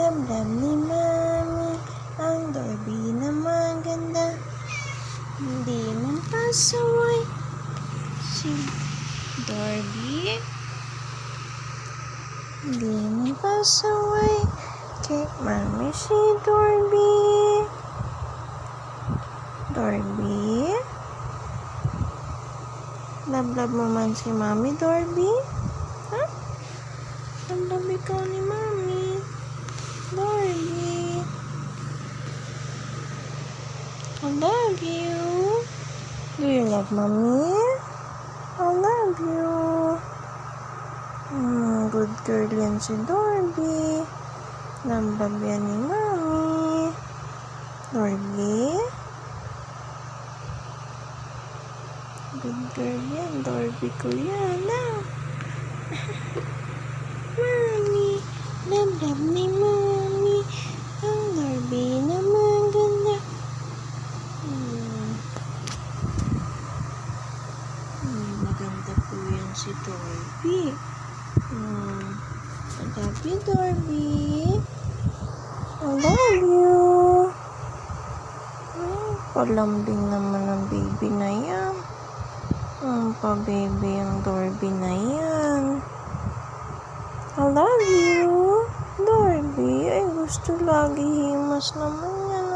Love ni Mami. Ang Dorby naman ganda. Hindi man pasaway si Dorby. Hindi man pasaway kay Mami si Dorby. Dorby? Love mo man si Mami, Dorby? Ha? Love ikaw ni Mami. Dorby. I love you. Do you love Mommy? I love you. Good girl yan si Dorby. Love yan ni Mommy. Dorby? Good girl yan. Dorby ko yan. Mommy. Love ni Mommy. Ang Dorby naman ganda. Maganda po yan si Dorby. I love you, Dorby. I love you. Palambing naman ang baby na yan. Pa-baby ang Dorby na yan. I love you, Dorby. Ay, gusto lagi himas naman yan.